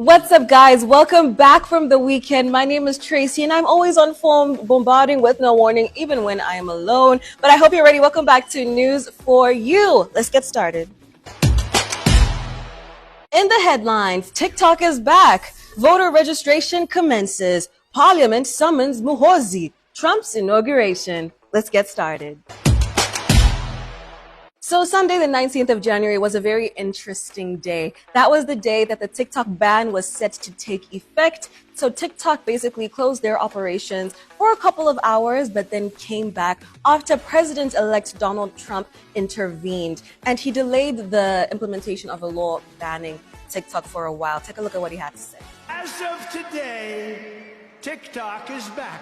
What's up, guys? Welcome back from the weekend. My name is Tracy, and I'm always on form, bombarding with no warning, even when I am alone. But I hope you're ready. Welcome back to News for You. Let's get started. In the headlines, TikTok is back. Voter registration commences. Parliament summons Muhoozi. Trump's inauguration. Let's get started. So Sunday, the 19th of January was a very interesting day. That was the day that the TikTok ban was set to take effect. So TikTok basically closed their operations for a couple of hours, but then came back after President-elect Donald Trump intervened. And he delayed the implementation of a law banning TikTok for a while. Take a look at what he had to say. As of today, TikTok is back.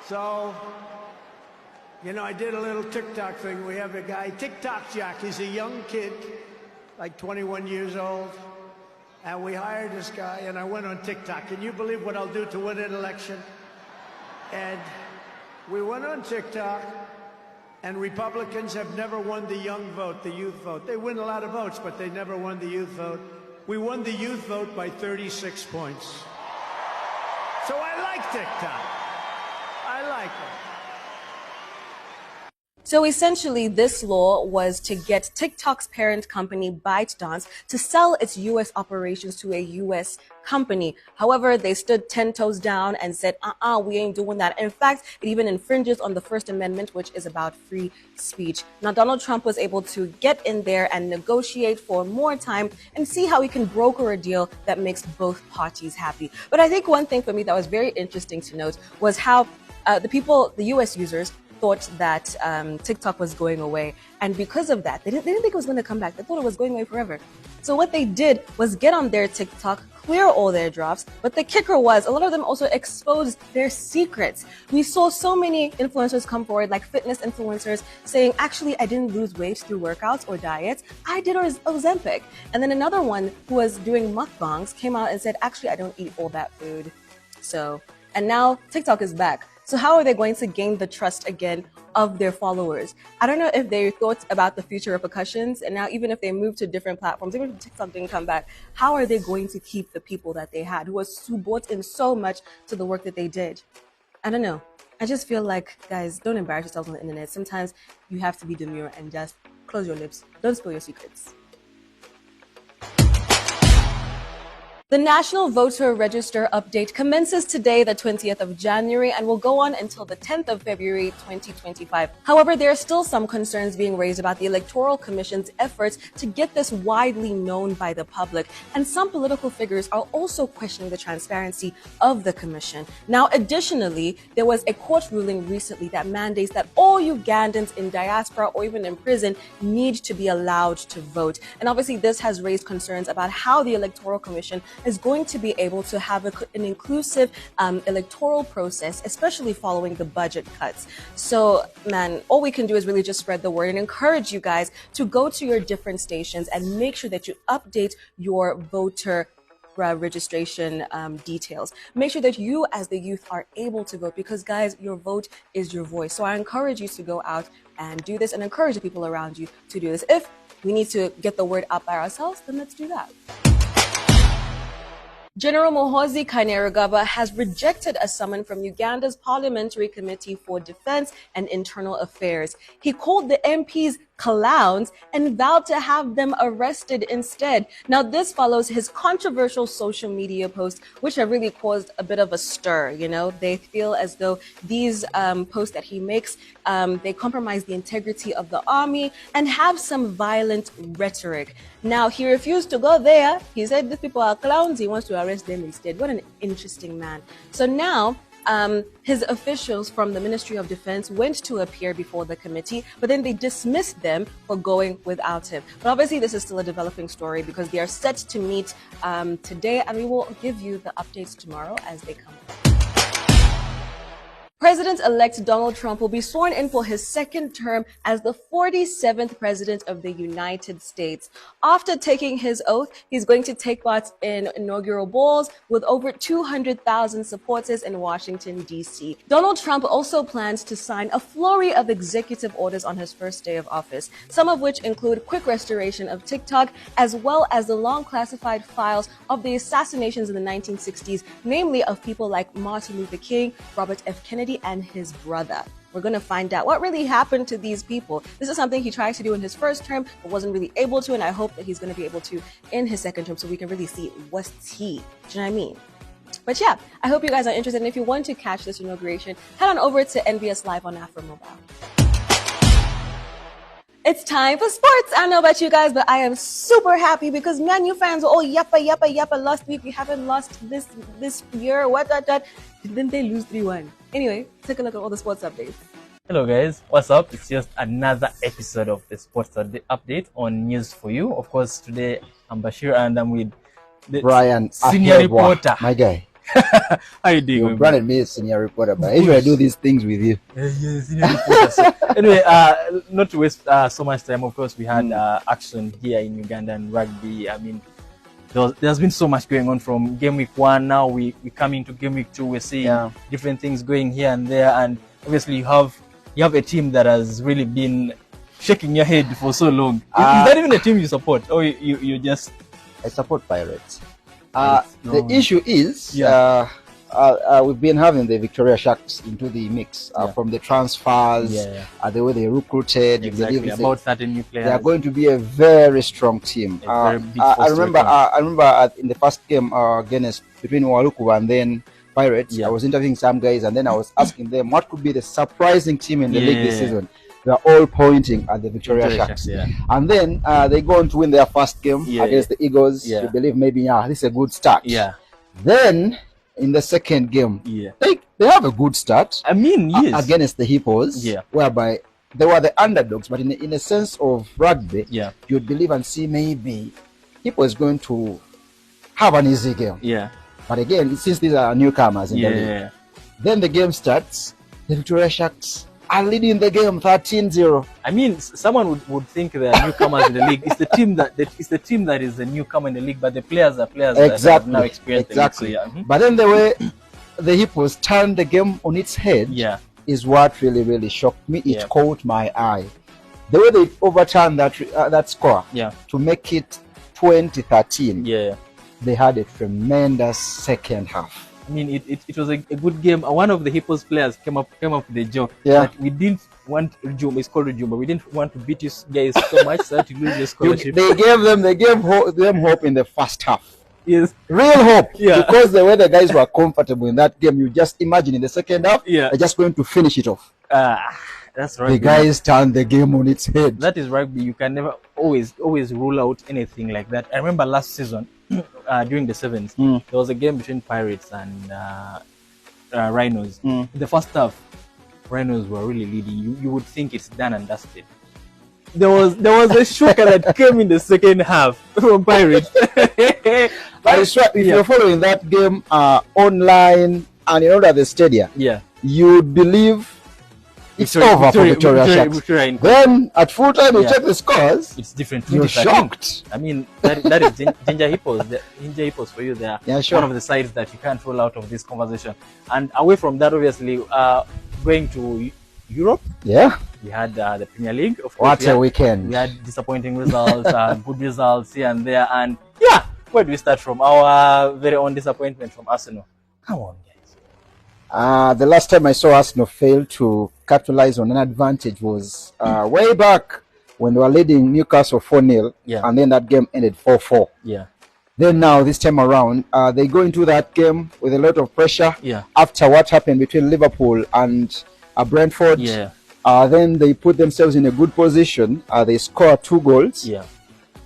So, I did a little TikTok thing. We have a guy, TikTok Jack. He's a young kid, like 21 years old. And we hired this guy, and I went on TikTok. Can you believe what I'll do to win an election? And we went on TikTok, and Republicans have never won the young vote, the youth vote. They win a lot of votes, but they never won the youth vote. We won the youth vote by 36 points. So I like TikTok. I like it. So essentially, this law was to get TikTok's parent company, ByteDance, to sell its U.S. operations to a U.S. company. However, they stood 10 toes down and said, we ain't doing that. In fact, it even infringes on the First Amendment, which is about free speech. Now, Donald Trump was able to get in there and negotiate for more time and see how he can broker a deal that makes both parties happy. But I think one thing for me that was very interesting to note was how the U.S. users thought that TikTok was going away. And because of that, they didn't think it was going to come back. They thought it was going away forever. So what they did was get on their TikTok, clear all their drafts. But the kicker was a lot of them also exposed their secrets. We saw so many influencers come forward, like fitness influencers, saying, actually, I didn't lose weight through workouts or diets. I did Ozempic. And then another one who was doing mukbangs came out and said, actually, I don't eat all that food. And now TikTok is back. So how are they going to gain the trust again of their followers? I don't know if they thought about the future repercussions, and now even if they move to different platforms, even if TikTok didn't come back, how are they going to keep the people that they had who bought in so much to the work that they did? I don't know. I just feel like, guys, don't embarrass yourselves on the internet. Sometimes you have to be demure and just close your lips. Don't spill your secrets. The National Voter Register update commences today, the 20th of January, and will go on until the 10th of February, 2025. However, there are still some concerns being raised about the Electoral Commission's efforts to get this widely known by the public, and some political figures are also questioning the transparency of the commission. Now, additionally, there was a court ruling recently that mandates that all Ugandans in diaspora or even in prison need to be allowed to vote. And obviously, this has raised concerns about how the Electoral Commission is going to be able to have an inclusive electoral process, especially following the budget cuts. So, man, all we can do is really just spread the word and encourage you guys to go to your different stations and make sure that you update your voter registration details. Make sure that you as the youth are able to vote because, guys, your vote is your voice. So I encourage you to go out and do this and encourage the people around you to do this. If we need to get the word out by ourselves, then let's do that. General Muhoozi Kainerugaba has rejected a summon from Uganda's Parliamentary Committee for Defense and Internal Affairs. He called the MPs clowns and vowed to have them arrested instead. Now, this follows his controversial social media posts, which have really caused a bit of a stir. They feel as though these posts that he makes, they compromise the integrity of the army and have some violent rhetoric. Now, he refused to go there. He said these people are clowns. He wants to arrest them instead. What an interesting man. So now, his officials from the Ministry of Defense went to appear before the committee, but then they dismissed them for going without him. But obviously, this is still a developing story because they are set to meet today, and we will give you the updates tomorrow as they come. President-elect Donald Trump will be sworn in for his second term as the 47th President of the United States. After taking his oath, he's going to take part in inaugural balls with over 200,000 supporters in Washington, D.C. Donald Trump also plans to sign a flurry of executive orders on his first day of office, some of which include quick restoration of TikTok, as well as the long classified files of the assassinations in the 1960s, namely of people like Martin Luther King, Robert F. Kennedy, and his brother. We're going to find out what really happened to these people. This is something he tried to do in his first term, but wasn't really able to, and I hope that he's going to be able to in his second term so we can really see what's he. Do you know what I mean? But yeah, I hope you guys are interested, and if you want to catch this inauguration, head on over to NBS Live on Afro Mobile. It's time for sports. I don't know about you guys, but I am super happy because Man U fans were all yappa last week. We haven't lost this year. What that? Didn't they lose 3-1? Anyway, take a look at all the sports updates. Hello guys, what's up? It's just another episode of the sports update on News for You. Of course, today I'm Bashir and I'm with the Brian, senior reporter. My guy. How you doing? You branded me as senior reporter, but I usually do these things with you. Yeah, senior reporter. So, anyway, not to waste so much time, of course, we had action here in Uganda and rugby. I mean, there's been so much going on from game week 1. Now we come into game week 2. We're seeing different things going here and there, and obviously you have a team that has really been shaking your head for so long. Is that even a team you support, or you just? I support Pirates. The issue is, we've been having the Victoria Sharks into the mix from the transfers, the way they recruited. Exactly, about 30 new players. They are going to be a very strong team. I remember in the first game against between Waluku and then Pirates, I was interviewing some guys and then I was asking them what could be the surprising team in the league this season. They are all pointing at the Victoria Sharks. And then they go on to win their first game against the Eagles. You believe maybe, this is a good start. Then, in the second game, they have a good start. I mean, against the Hippos, whereby they were the underdogs. But in a sense of rugby, you'd believe and see maybe Hippo is going to have an easy game. But again, since these are newcomers in the league, then the game starts, the Victoria Sharks are leading the game 13-0. I mean, someone would think they are newcomers in the league. It's the team that is the newcomer in the league, but the players are players that have now experienced the league. So, But then the way the Hippos turned the game on its head is what really shocked me. It caught my eye. The way they overturned that score to make it 20-13. They had a tremendous second half. I mean, it was a good game. One of the Hippos players came up with a joke that we didn't want Rujuma. It's called Rujuma. We didn't want to beat you guys so much that you lose your scholarship. They gave them hope in the first half. Yes, real hope. Because the way the guys were comfortable in that game, you just imagine in the second half, they're just going to finish it off. That's right. The guys turned the game on its head. That is rugby. You can never always rule out anything like that. I remember last season. During the sevens, there was a game between Pirates and Rhinos. In the first half, Rhinos were really leading. You would think it's done and dusted. There was a shocker that came in the second half from Pirates. I swear, if you're following that game online and at the stadium, you'd believe it's over for Victoria Sharks. Then at full time, you check the scores. It's different. You're shocked. I mean, that is Ginger Hippos. Ginger Hippos for you. They are one of the sides that you can't roll out of this conversation. And away from that, obviously, going to Europe. We had the Premier League. Of course, what a weekend! We had disappointing results, good results here and there. And where do we start from? Our very own disappointment from Arsenal. Come on, guys. The last time I saw Arsenal fail to capitalize on an advantage was way back when they were leading Newcastle 4-0, and then that game ended 4-4. Then now, this time around, they go into that game with a lot of pressure after what happened between Liverpool and Brentford. Then they put themselves in a good position. They score 2 goals.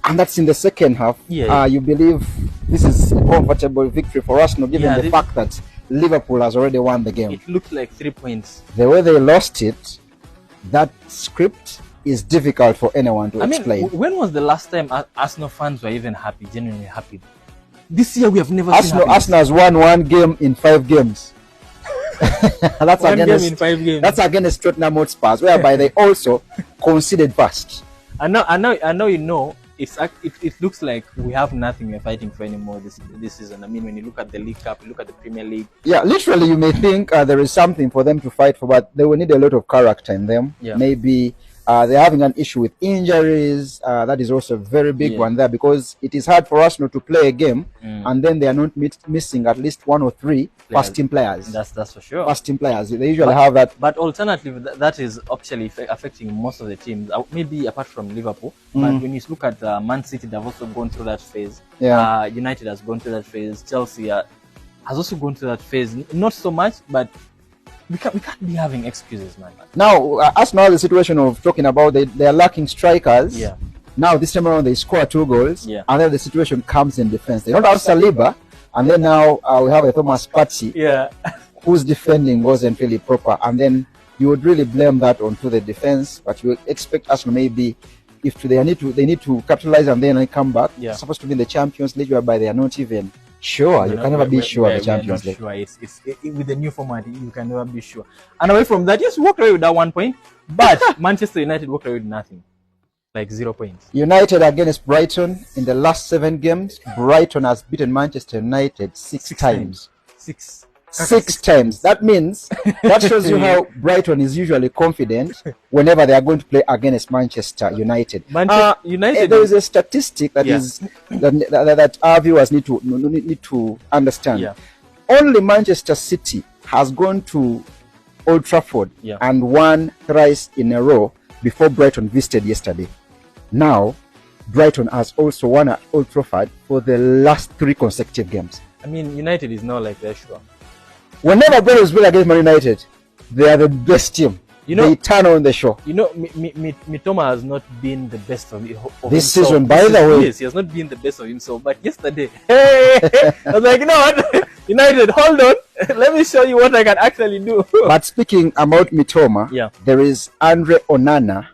And that's in the second half. You believe this is a comfortable victory for Arsenal, given the fact that Liverpool has already won the game. It looked like 3 points. The way they lost it, that script is difficult for anyone to explain. When was the last time Arsenal fans were even happy, genuinely happy? This year we have never seen Arsenal has won 1 game in 5 games. That's One game against in 5 games. That's against Tottenham Hotspur, whereby they also conceded first. I know. You know, it looks like we have nothing we're fighting for anymore this season. I mean, when you look at the League Cup, you look at the Premier League. Yeah, literally, you may think there is something for them to fight for, but they will need a lot of character in them. Yeah. Maybe they're having an issue with injuries. That is also a very big one there, because it is hard for Arsenal to play a game and then they are not missing at least 1 or 3 first team players. That's for sure. First team players. They usually have that. But alternatively, that is actually affecting most of the teams. Maybe apart from Liverpool. But when you look at Man City, they've also gone through that phase. Yeah. United has gone through that phase. Chelsea has also gone through that phase. Not so much, but we can't be having excuses, man. Now, Arsenal, the situation of talking about they are lacking strikers. Yeah. Now, this time around, they score 2 goals. Yeah. And then the situation comes in defense. They don't have Saliba. And then now we have a Thomas Partey. Yeah. Whose defending wasn't really proper. And then you would really blame that onto the defense. But you expect Arsenal maybe, if they need to capitalize and then come back. Yeah. It's supposed to be in the Champions League, whereby they are not even sure. You can never be sure of the Champions League. Sure. It's with the new format, you can never be sure. And away from that, yes, we walked away with that 1 point, but Manchester United walked away with nothing, like 0 points. United against Brighton in the last 7 games. Brighton has beaten Manchester United 6 times. 6 times. That means that shows you how Brighton is usually confident whenever they are going to play against Manchester United. United. There is a statistic that is that our viewers need to understand. Yeah. Only Manchester City has gone to Old Trafford and won thrice in a row before Brighton visited yesterday. Now, Brighton has also won at Old Trafford for the last 3 consecutive games. I mean, United is not like they're sure. Whenever Brighton play against Man United, they are the best team. You know, they turn on the show. You know, Mitoma has not been the best of this himself. Season, by the way. Yes, he has not been the best of himself. But yesterday, I was like, you know what? United, hold on. Let me show you what I can actually do. But speaking about Mitoma, there is Andre Onana.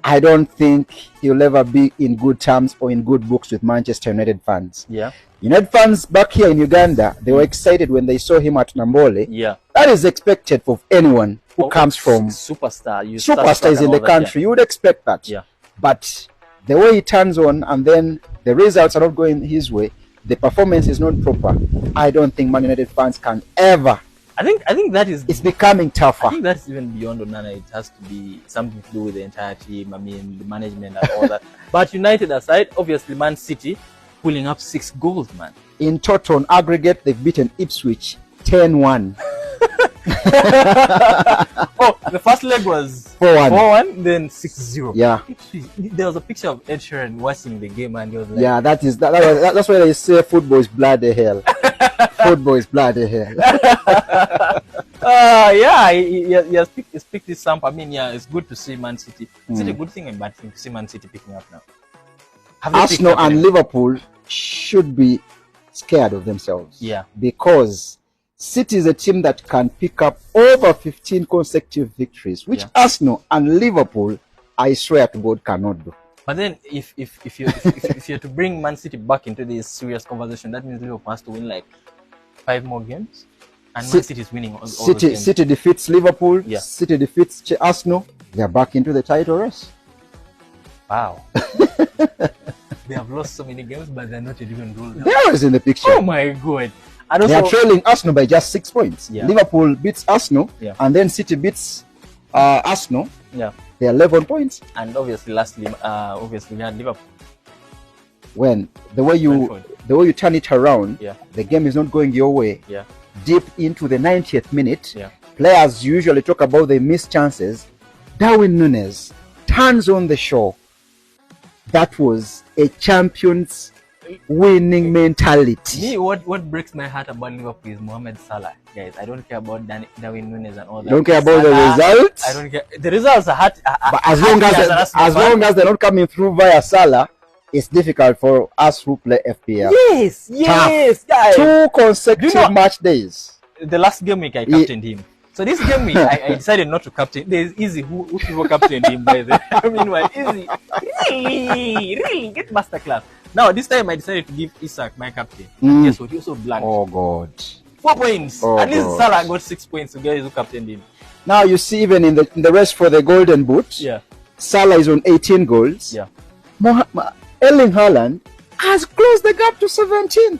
I don't think he'll ever be in good terms or in good books with Manchester United fans. Yeah. United fans back here in Uganda, they were excited when they saw him at Nambole. Yeah. That is expected of anyone who comes from superstars in the country. You would expect that. Yeah. But the way he turns on and then the results are not going his way, the performance is not proper. I don't think Man United fans can ever. I think that is. It's becoming tougher. I think that's even beyond Onana. It has to be something to do with the entire team. I mean, the management and all that. But United aside, obviously, Man City pulling up 6 goals, man. In total, on aggregate, they've beaten Ipswich 10-1. Oh, the first leg was 4-1, then 6-0. Yeah. There was a picture of Ed Sheeran watching the game, and he was like, "Yeah, that's why they say football is bloody hell." Football is bloody hell. Yeah, he has picked this sample. I mean, yeah, it's good to see Man City. Is it a good thing or a bad thing to see Man City picking up now? Arsenal and Liverpool should be scared of themselves. Yeah. Because City is a team that can pick up over 15 consecutive victories, which Arsenal and Liverpool, I swear to God, cannot do. But then, if you're to bring Man City back into this serious conversation, that means Liverpool has to win like 5 more games, and Man City is winning all those games. City defeats Liverpool. Yeah. City defeats Arsenal. They are back into the title race. Wow. They have lost so many games, but they're not even ruled out. They are always in the picture. Oh my God. And also, they are trailing Arsenal by just 6 points. Yeah. Liverpool beats Arsenal, and then City beats Arsenal. Yeah. They are 11 points. And obviously, lastly, we had Liverpool. When the way you turn it around, the game is not going your way. Yeah. Deep into the 90th minute, players usually talk about the missed chances. Darwin Núñez turns on the show. That was a champion's winning mentality. Me, what breaks my heart about Liverpool is Mohamed Salah. Guys, I don't care about Darwin Núñez and all that. You don't care about the results? I don't care. The results are hard. But as long as they're not coming through via Salah, it's difficult for us who play FPL. Yes, guys. 2 consecutive match days. The last game week I captained him. So this game week I decided not to captain. There's Easy who people captained him by the I mean, Easy really get masterclass. Now this time I decided to give Isak my captain. Guess what? He was so blank. Oh God. 4 points. Oh, At least God. Salah got 6 points to get his captain in. Now you see, even in the race for the Golden Boot, Yeah. Salah is on 18 goals. Yeah. Erling Haaland has closed the gap to 17.